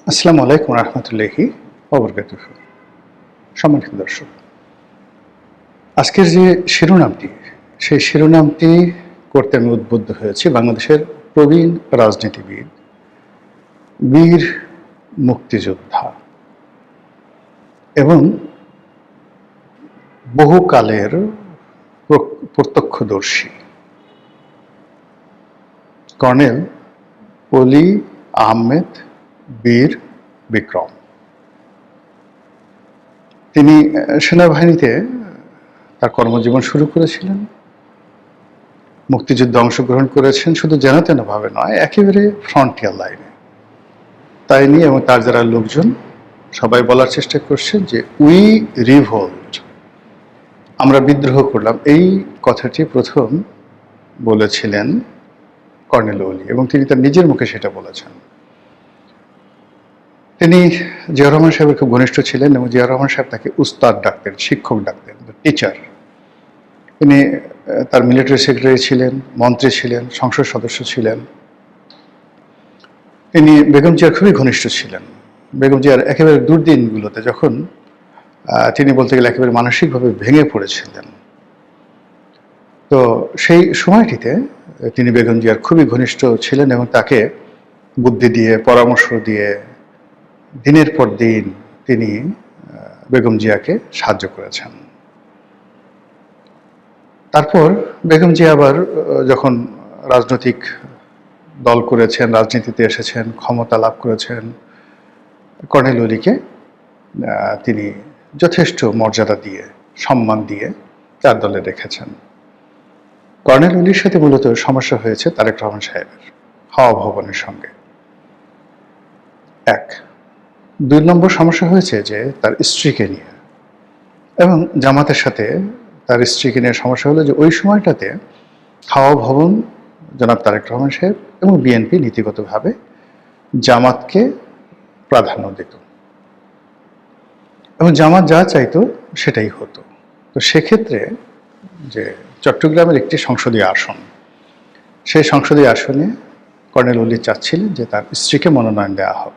আসসালামু আলাইকুম রহমতুল্লাহি ওয়া সম্মানিত দর্শক, আজকের যে শিরোনামটি, সেই শিরোনামটি করতে আমি উদ্বুদ্ধ হয়েছি বাংলাদেশের প্রবীণ রাজনীতিবিদ, বীর মুক্তিযোদ্ধা এবং বহুকালের প্রত্যক্ষদর্শী কর্নেল অলি আহমেদ বীর বিক্রম। তিনি সেনাবাহিনীতে তার কর্মজীবন শুরু করেছিলেন, মুক্তিযুদ্ধে অংশগ্রহণ করেছেন, শুধু যেন তেনভাবে নয়, একেবারে ফ্রন্টিয়ার লাইনে। তাই নিয়ে এবং তার যারা লোকজন সবাই বলার চেষ্টা করছেন যে উই রিভোল্ট, আমরা বিদ্রোহ করলাম। এই কথাটি প্রথম বলেছিলেন কর্নেল অলি এবং তিনি তার নিজের মুখে সেটা বলেছেন। তিনি জিয়াউর রহমান সাহেবের খুব ঘনিষ্ঠ ছিলেন এবং জিয়াউর রহমান সাহেব তাকে উস্তাদ ডাকতেন, শিক্ষক ডাকতেন, টিচার। তিনি তার মিলিটারি সেক্রেটারি ছিলেন, মন্ত্রী ছিলেন, সংসদ সদস্য ছিলেন। তিনি বেগম জিয়ার খুবই ঘনিষ্ঠ ছিলেন। বেগম জিয়ার একেবারে দুর্দিনগুলোতে যখন তিনি বলতে গেলে একেবারে মানসিকভাবে ভেঙে পড়েছিলেন, তো সেই সময়টিতে তিনি বেগম জিয়ার খুবই ঘনিষ্ঠ ছিলেন এবং তাকে বুদ্ধি দিয়ে, পরামর্শ দিয়ে দিনের পর দিন তিনি বেগম জিয়াকে সাহায্য করেছেন। তারপর বেগম জিয়া আবার যখন রাজনৈতিক দল করেছেন, রাজনীতিতে এসেছেন, ক্ষমতা লাভ করেছেন, কর্নেল অলিকে তিনি যথেষ্ট মর্যাদা দিয়ে, সম্মান দিয়ে তার দলে রেখেছেন। কর্নেল অলির সাথে মূলত সমস্যা হয়েছে তারেক রহমান সাহেবের হাওয়া ভবনের সঙ্গে। এক, ২ নম্বর সমস্যা হয়েছে যে তার স্ত্রীকে নিয়ে, এবং জামাতের সাথে তার স্ত্রীকে নিয়ে সমস্যা হলো যে ওই সময়টাতে হাওয়া ভবন জনাব তারেক রহমান সাহেব এবং বিএনপি নীতিগতভাবে জামাতকে প্রাধান্য দিত এবং জামাত যা চাইতো সেটাই হতো। তো সেক্ষেত্রে যে চট্টগ্রামের একটি সংসদীয় আসন, সেই সংসদীয় আসনে কর্নেল অলি চাচ্ছিলেন যে তার স্ত্রীকে মনোনয়ন দেওয়া হোক।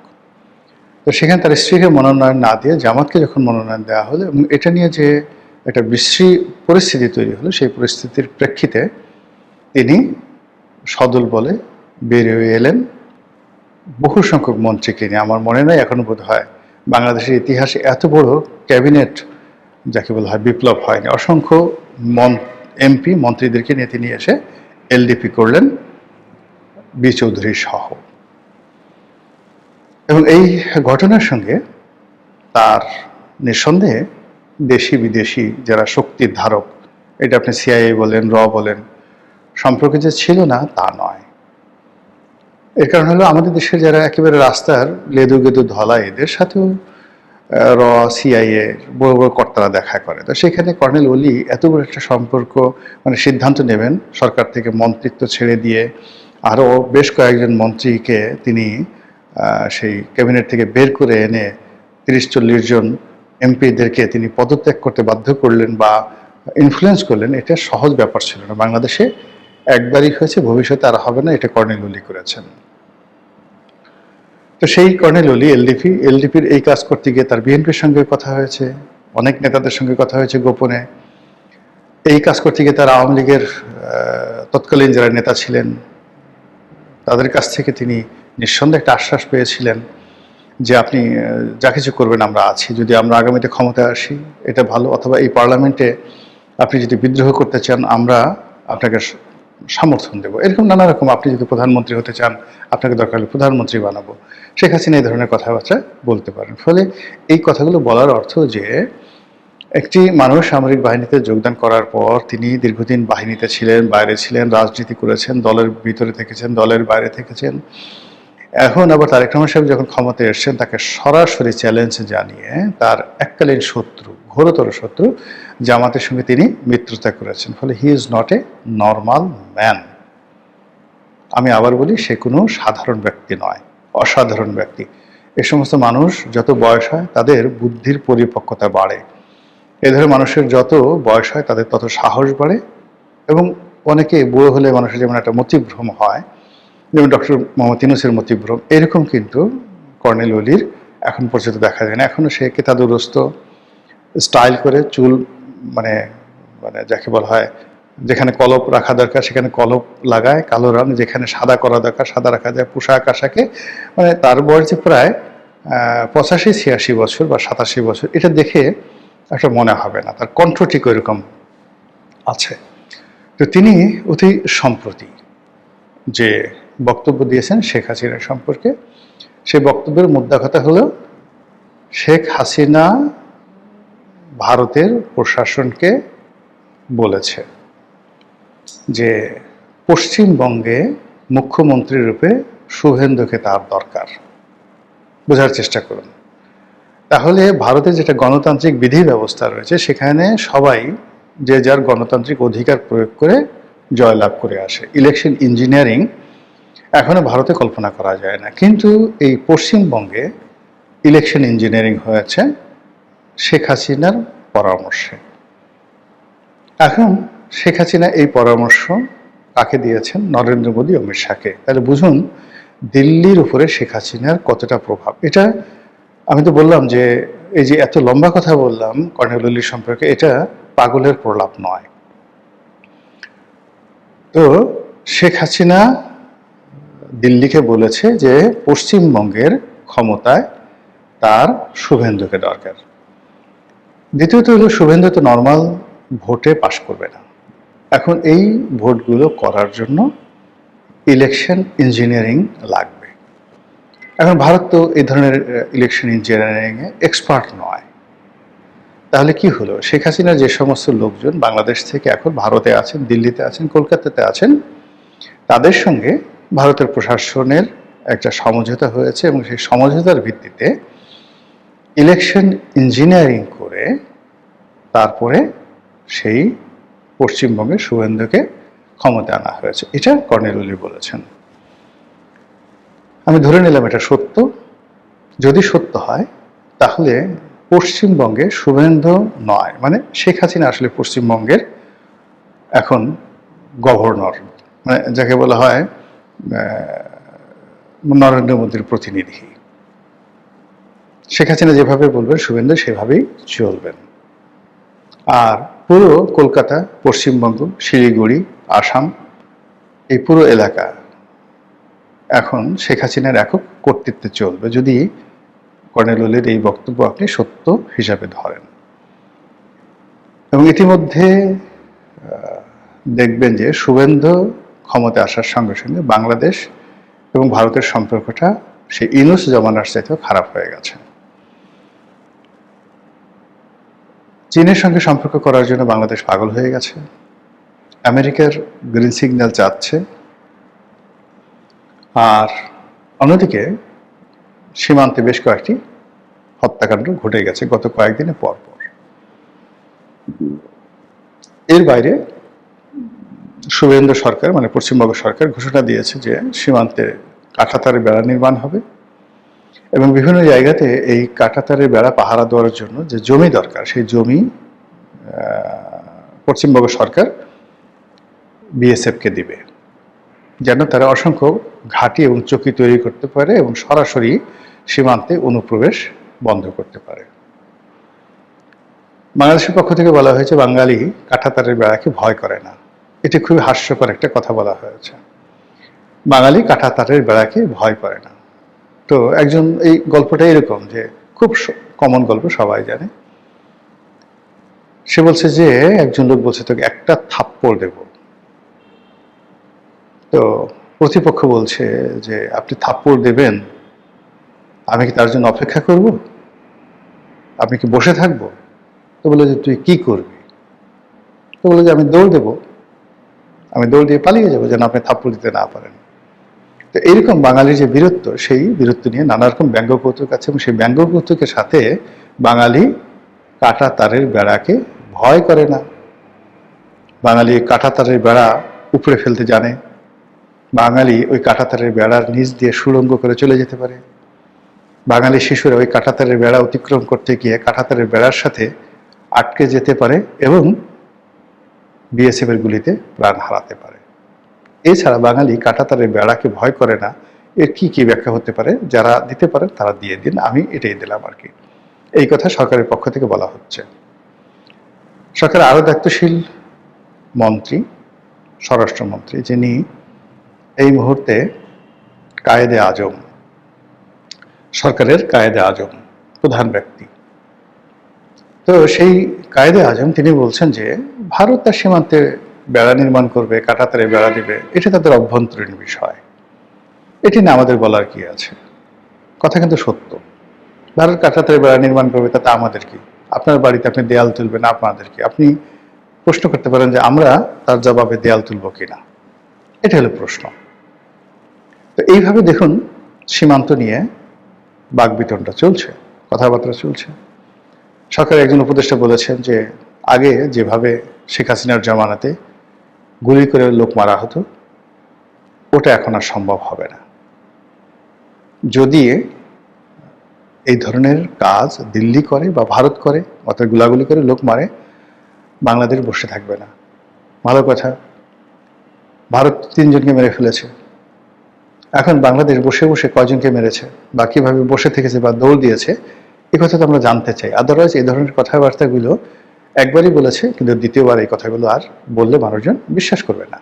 তো সেখানে তার স্ত্রীকে মনোনয়ন না দিয়ে জামাতকে যখন মনোনয়ন দেওয়া হলো এবং এটা নিয়ে যে একটা বিশ্রী পরিস্থিতি তৈরি হলো, সেই পরিস্থিতির প্রেক্ষিতে তিনি সদল বলে বেরিয়ে এলেন বহু সংখ্যক মন্ত্রীকে নিয়ে। আমার মনে নেই এখনো বোধ হয় বাংলাদেশের ইতিহাসে এত বড় ক্যাবিনেট যাকে বলা হয় বিপ্লব হয়নি। অসংখ্য এমপি মন্ত্রীদেরকে নিয়ে তিনি এসে এলডিপি করলেন বি চৌধুরী সহ। এবং এই ঘটনার সঙ্গে তার নিঃসন্দেহে দেশি বিদেশি যারা শক্তির ধারক, এটা আপনি সিআইএ বলেন, র বলেন, সম্পর্কে যে ছিল না তা নয়। এর কারণ হলো আমাদের দেশের যারা একেবারে রাস্তার লেদু গেদু ধলা, এদের সাথেও র, সিআইএ বড় বড় কর্তারা দেখা করে। তো সেখানে কর্নেল অলি এত বড় একটা সম্পর্ক, মানে সিদ্ধান্ত নেবেন সরকার থেকে মন্ত্রিত্ব ছেড়ে দিয়ে আরও বেশ কয়েকজন মন্ত্রীকে তিনি সেই ক্যাবিনেট থেকে বের করে এনে ৩০-৪০ জন এমপিদেরকে তিনি পদত্যাগ করতে বাধ্য করলেন বা ইনফ্লুয়েন্স করলেন। এটা সহজ ব্যাপার ছিল না। বাংলাদেশে একবারই হয়েছে, ভবিষ্যতে আর হবে না। এটা কর্নেল অলি করেছেন। তো সেই কর্নেল অলি এলডিপির এই কাজ করতে গিয়ে তার বিএনপির সঙ্গে কথা হয়েছে, অনেক নেতাদের সঙ্গে কথা হয়েছে গোপনে। এই কাজ করতে গিয়ে তার আওয়ামী লীগের তৎকালীন যারা নেতা ছিলেন তাদের কাছ থেকে তিনি নিঃসন্দেহে একটা আশ্বাস পেয়েছিলেন যে আপনি যা কিছু করবেন আমরা আছি, যদি আমরা আগামীতে ক্ষমতায় আসি এটা ভালো, অথবা এই পার্লামেন্টে আপনি যদি বিদ্রোহ করতে চান আমরা আপনাকে সমর্থন দেব। এরকম নানা রকম, আপনি যদি প্রধানমন্ত্রী হতে চান আপনাকে দরকার হলে প্রধানমন্ত্রী বানাবো। শেখ হাসিনা এই ধরনের কথাবার্তা বলতে পারেন। ফলে এই কথাগুলো বলার অর্থ যে একটি মানুষ সামরিক বাহিনীতে যোগদান করার পর তিনি দীর্ঘদিন বাহিনীতে ছিলেন, বাইরে ছিলেন, রাজনীতি করেছেন, দলের ভিতরে থেকেছেন, দলের বাইরে থেকেছেন। এখন আবার তারেক রহমান সাহেব যখন ক্ষমতায় এসছেন তাকে সরাসরি চ্যালেঞ্জ জানিয়ে তার এককালীন শত্রু, ঘোরতর শত্রু জামাতের সঙ্গে তিনি মিত্রতা করেছেন। ফলে he is not a normal man. আমি আবার বলি, সে কোনো সাধারণ ব্যক্তি নয়, অসাধারণ ব্যক্তি। এ সমস্ত মানুষ যত বয়স হয় তাদের বুদ্ধির পরিপক্কতা বাড়ে। এ ধরনের মানুষের যত বয়স হয় তাদের তত সাহস বাড়ে। এবং অনেকে বুড়ো হলে মানুষের যেমন একটা মতিভ্রম হয়, যেমন ডক্টর মোহাম্মদ ইউনূসের মতিভ্রম, এরকম কিন্তু কর্নেল ওলির এখন পর্যন্ত দেখা যায় না। এখনও সে কেতাদুরস্ত স্টাইল করে চুল মানে মানে যাকে বলা হয়, যেখানে কলপ রাখা দরকার সেখানে কলপ লাগায়, কালো রং, যেখানে সাদা করা দরকার সাদা রাখা যায়, পোশাক আশাকে মানে তার বয়সে প্রায় 85-86 বছর বা 87 বছর, এটা দেখে একটা মনে হবে না। তার কণ্ঠ ঠিক ওইরকম আছে। তো তিনি অতি সম্প্রতি যে বক্তব্য দিয়েছেন শেখ হাসিনা সম্পর্কে, সেই বক্তব্যের মুদ্রা কথা হলো শেখ হাসিনা ভারতের প্রশাসনকে বলেছে যে পশ্চিমবঙ্গে মুখ্যমন্ত্রী রূপে শুভেন্দুকে তার দরকার। বোঝার চেষ্টা করুন। তাহলে ভারতে যেটা গণতান্ত্রিক বিধি ব্যবস্থা রয়েছে সেখানে সবাই যে যার গণতান্ত্রিক অধিকার প্রয়োগ করে জয়লাভ করে আসে। ইলেকশন ইঞ্জিনিয়ারিং এখনো ভারতে কল্পনা করা যায় না, কিন্তু এই পশ্চিমবঙ্গে ইলেকশন ইঞ্জিনিয়ারিং হয়েছে শেখ হাসিনার পরামর্শে। এখন শেখ হাসিনা এই পরামর্শ কাকে দিয়েছেন? নরেন্দ্র মোদী, অমিত শাহকে। তাহলে বুঝুন দিল্লির উপরে শেখ হাসিনার কতটা প্রভাব। এটা আমি তো বললাম যে এই যে এত লম্বা কথা বললাম কর্নেল ওলি সম্পর্কে, এটা পাগলের প্রলাপ নয়। তো শেখ হাসিনা দিল্লিকে বলেছে যে পশ্চিমবঙ্গের ক্ষমতায় তার শুভেন্দুকে দরকার। দ্বিতীয়ত হলো শুভেন্দু তো নর্মাল ভোটে পাশ করবে না। এখন এই ভোটগুলো করার জন্য ইলেকশন ইঞ্জিনিয়ারিং লাগবে। এখন ভারত তো এই ধরনের ইলেকশন ইঞ্জিনিয়ারিংয়ে এক্সপার্ট নয়। তাহলে কি হলো? শেখ হাসিনার যে সমস্ত লোকজন বাংলাদেশ থেকে এখন ভারতে আছেন, দিল্লিতে আছেন, কলকাতাতে আছেন, তাদের সঙ্গে ভারতের প্রশাসনের একটা সমঝোতা হয়েছে এবং সেই সমঝোতার ভিত্তিতে ইলেকশন ইঞ্জিনিয়ারিং করে তারপরে সেই পশ্চিমবঙ্গে শুভেন্দুকে ক্ষমতা আনা হয়েছে। এটা কর্নেল ওলি বলেছেন। আমি ধরে নিলাম এটা সত্য। যদি সত্য হয় তাহলে পশ্চিমবঙ্গে শুভেন্দু নয়, মানে শেখ হাসিনা আসলে পশ্চিমবঙ্গের এখন গভর্নর, মানে যাকে বলা হয় নরেন্দ্র মোদীর প্রতিনিধি। শেখ হাসিনা যেভাবে বলবেন শুভেন্দু সেভাবেই চলবেন। আর পুরো কলকাতা, পশ্চিমবঙ্গ, শিলিগুড়ি, আসাম, এই পুরো এলাকা এখন শেখ হাসিনার একক কর্তৃত্বে চলবে, যদি কর্নেল ওলির এই বক্তব্য আপনি সত্য হিসাবে ধরেন। এবং ইতিমধ্যে দেখবেন যে শুভেন্দু ক্ষমতায় আসার সঙ্গে সঙ্গে বাংলাদেশ এবং ভারতের সম্পর্কটা সেই ইউনূস জমানার চাইতেও খারাপ হয়ে গেছে। চীনের সঙ্গে সম্পর্ক করার জন্য বাংলাদেশ পাগল হয়ে গেছে। আমেরিকার গ্রিন সিগন্যাল চাচ্ছে। আর অন্যদিকে সীমান্তে বেশ কয়েকটি হত্যাকাণ্ড ঘটে গেছে গত কয়েকদিনে পর পর। এর বাইরে শুভেন্দু সরকার, মানে পশ্চিমবঙ্গ সরকার ঘোষণা দিয়েছে যে সীমান্তে কাঁটাতারের বেড়া নির্মাণ হবে এবং বিভিন্ন জায়গাতে এই কাঁটাতারের বেড়া পাহারা দেওয়ার জন্য যে জমি দরকার সেই জমি পশ্চিমবঙ্গ সরকার বিএসএফকে দিবে, যেন তারা অসংখ্য ঘাঁটি এবং চৌকি তৈরি করতে পারে এবং সরাসরি সীমান্তে অনুপ্রবেশ বন্ধ করতে পারে। বাংলাদেশের পক্ষ থেকে বলা হয়েছে বাঙালি কাঁটাতারের বেড়াকে ভয় করে না। এটি খুবই হাস্যকর একটা কথা বলা হয়েছে। বাঙালি কাঁটাতারের বেড়াকে ভয় করে না। তো একজন, এই গল্পটা এরকম যে খুব কমন গল্প, সবাই জানে। সে বলছে যে একজন লোক বলছে তোকে একটা থাপ্পড় দেব। তো প্রতিপক্ষ বলছে যে আপনি থাপ্পড় দেবেন, আমি কি তার জন্য অপেক্ষা করব? আপনি কি বসে থাকবো? তো বলে যে তুই কি করবি? তো বলে যে আমি দৌড় দেব, আমি দৌড় দিয়ে পালিয়ে যাবো যেন আপনি থাপ্পড় দিতে না পারেন। তো এইরকম বাঙালির যে বীরত্ব, সেই বীরত্ব নিয়ে নানা রকম ব্যঙ্গ কৌতুক আছে এবং সেই ব্যঙ্গ কৌতুকের সাথে বাঙালি কাঁটা তারের বেড়াকে ভয় করে না। বাঙালি কাঁটা তারের বেড়া উপড়ে ফেলতে জানে। বাঙালি ওই কাঁটাতারের বেড়ার নিচ দিয়ে সুড়ঙ্গ করে চলে যেতে পারে। বাঙালি শিশুরা ওই কাঁটাতারের বেড়া অতিক্রম করতে গিয়ে কাঁটাতারের বেড়ার সাথে আটকে যেতে পারে এবং বিএসএফের গুলিতে প্রাণ হারাতে পারে। এছাড়া বাঙালি কাঁটাতারের বেড়াকে ভয় করে না, এর কি কি ব্যাখ্যা হতে পারে, যারা দিতে পারেন তারা দিয়ে দিন, আমি এটাই দিলাম আর কি। এই কথা সরকারের পক্ষ থেকে বলা হচ্ছে। সরকারের আরও দায়িত্বশীল মন্ত্রী, স্বরাষ্ট্রমন্ত্রী, যিনি এই মুহূর্তে কায়েদে আজম, সরকারের কায়েদে আজম, প্রধান ব্যক্তি, তো সেই কায়েদে আজম তিনি বলছেন যে ভারত তার সীমান্তে বেড়া নির্মাণ করবে, কাঁটাতারে বেড়া দিবে, এটা তাদের অভ্যন্তরীণ বিষয়, এটি না আমাদের বলার কি আছে। কথা কিন্তু সত্য। ভারত কাঁটাতারে বেড়া নির্মাণ করবে, তাতে আমাদের কি? আপনার বাড়িতে আপনি দেয়াল তুলবেন, আপনাদের কি? আপনি প্রশ্ন করতে পারেন যে আমরা তার জবাবে দেয়াল তুলব কিনা, এটা হলো প্রশ্ন। তো এইভাবে দেখুন সীমান্ত নিয়ে বাকবিতণ্ডা চলছে, কথাবার্তা চলছে। সরকারের একজন উপদেষ্টা বলেছেন যে আগে যেভাবে শেখ হাসিনার জমানাতে গুলি করে লোক মারা হতো, ওটা এখন আর সম্ভব হবে না। যদি এই ধরনের কাজ দিল্লি করে বা ভারত করে, অর্থাৎ গুলাগুলি করে লোক মারে, বাংলাদেশ বসে থাকবে না। ভালো কথা, ভারত 3 জনকে মেরে ফেলেছে, এখন বাংলাদেশ বসে বসে কয়জনকে মেরেছে বা কিভাবে বসে থেকেছে বা দৌড় দিয়েছে, এ কথা তো আমরা জানতে চাই। আদারওয়াইজ এই ধরনের কথাবার্তাগুলো একবারই বলেছে, কিন্তু দ্বিতীয়বার এই কথাগুলো আর বললে মানুষজন বিশ্বাস করবে না।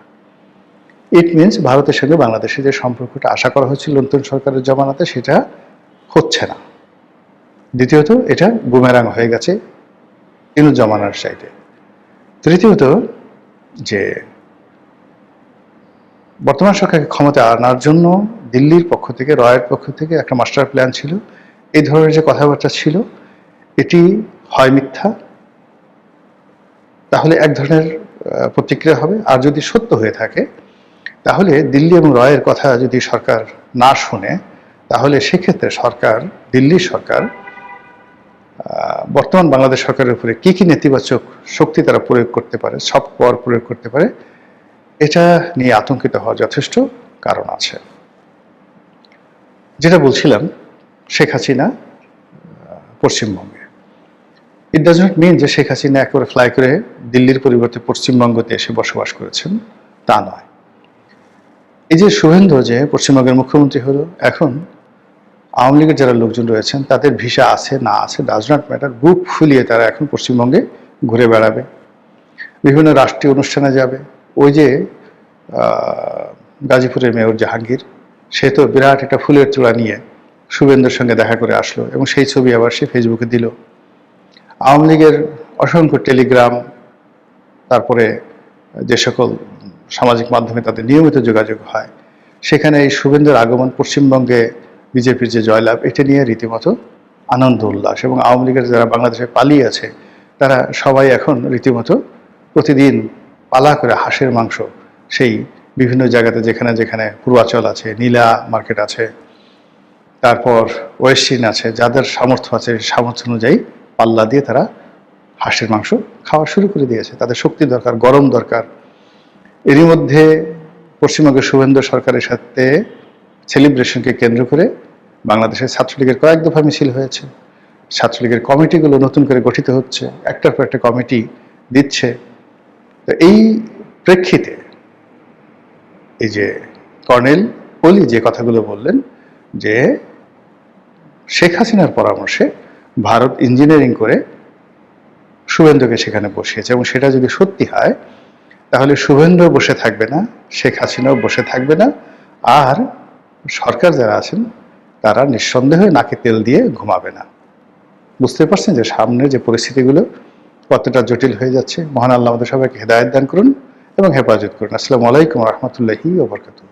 ইট মিনস ভারতের সঙ্গে বাংলাদেশের যে সম্পর্কটা আশা করা হয়েছিল নতুন সরকারের জমানাতে, সেটা হচ্ছে না। দ্বিতীয়ত, এটা বুমেরাং হয়ে গেছে ইনু জমানার চাইতে। তৃতীয়ত, যে বর্তমান সরকারকে ক্ষমতা আনার জন্য দিল্লির পক্ষ থেকে, রয়ের পক্ষ থেকে একটা মাস্টার প্ল্যান ছিল। এই ধরনের যে কথাবার্তা ছিল, এটি হয় মিথ্যা, তাহলে এক ধরনের প্রতিক্রিয়া হবে, আর যদি সত্য হয়ে থাকে তাহলে দিল্লি এবং রয়ের কথা যদি সরকার না শুনে, তাহলে সেক্ষেত্রে সরকার, দিল্লির সরকার বর্তমান বাংলাদেশ সরকারের উপরে কি কি নেতিবাচক শক্তি তারা প্রয়োগ করতে পারে, সব পাওয়ার প্রয়োগ করতে পারে, এটা নিয়ে আতঙ্কিত হওয়ার যথেষ্ট কারণ আছে। যেটা বলছিলাম, শেখ হাসিনা পশ্চিমবঙ্গে, ইট ডাজ নট মিন যে শেখ হাসিনা একেবারে ফ্লাই করে দিল্লির পরিবর্তে পশ্চিমবঙ্গতে এসে বসবাস করেছেন, তা নয়। এই যে শুভেন্দু যে পশ্চিমবঙ্গের মুখ্যমন্ত্রী হলো, এখন আওয়ামী লীগের যারা লোকজন রয়েছেন তাদের ভিসা আছে না আছে ডাজ নট ম্যাটার, বুক ফুলিয়ে তারা এখন পশ্চিমবঙ্গে ঘুরে বেড়াবে, বিভিন্ন রাষ্ট্রীয় অনুষ্ঠানে যাবে। ওই যে গাজীপুরের মেয়র জাহাঙ্গীর, সে তো বিরাট একটা ফুলের চূড়া নিয়ে শুভেন্দুর সঙ্গে দেখা করে আসলো, এবং সেই ছবি আবার সে ফেসবুকে দিল। আওয়ামী লীগের অসংখ্য টেলিগ্রাম, তারপরে যে সকল সামাজিক মাধ্যমে তাদের নিয়মিত যোগাযোগ হয়, সেখানে এই শুভেন্দুর আগমন, পশ্চিমবঙ্গে বিজেপির যে জয়লাভ, এটা নিয়ে রীতিমতো আনন্দ উল্লাস। এবং আওয়ামী লীগের যারা বাংলাদেশে পালিয়ে আছে, তারা সবাই এখন রীতিমতো প্রতিদিন পালা করে হাঁসের মাংস সেই বিভিন্ন জায়গাতে, যেখানে যেখানে পূর্বাচল আছে, নীলা মার্কেট আছে, তারপর ওয়েস্টিন আছে, যাদের সামর্থ্য আছে সামর্থ্য অনুযায়ী পাল্লা দিয়ে তারা হাঁসের মাংস খাওয়া শুরু করে দিয়েছে। তাদের শক্তি দরকার, গরম দরকার। এরই মধ্যে পশ্চিমবঙ্গের শুভেন্দু সরকারের সাথে সেলিব্রেশনকে কেন্দ্র করে বাংলাদেশের ছাত্রলীগের কয়েক দফা মিছিল হয়েছে। ছাত্রলীগের কমিটিগুলো নতুন করে গঠিত হচ্ছে, একটার পর একটা কমিটি দিচ্ছে। তো এই প্রেক্ষিতে এই যে কর্নেল ওলি যে কথাগুলো বললেন, যে শেখ হাসিনার পরামর্শে ভারত ইঞ্জিনিয়ারিং করে শুভেন্দুকে সেখানে বসিয়েছে, এবং সেটা যদি সত্যি হয়, তাহলে শুভেন্দু বসে থাকবে না, শেখ হাসিনাও বসে থাকবে না, আর সরকার যারা আছেন তারা নিঃসন্দেহে নাকে তেল দিয়ে ঘুমাবে না। বুঝতে পারছেন যে সামনে যে পরিস্থিতিগুলো কতটা জটিল হয়ে যাচ্ছে। মহান আল্লাহ আমাদের সবাইকে হেদায়েত দান করুন এবং হেফাজত করুন। আসসালামু আলাইকুম ওয়া রাহমাতুল্লাহি ওয়া বারাকাতুহু।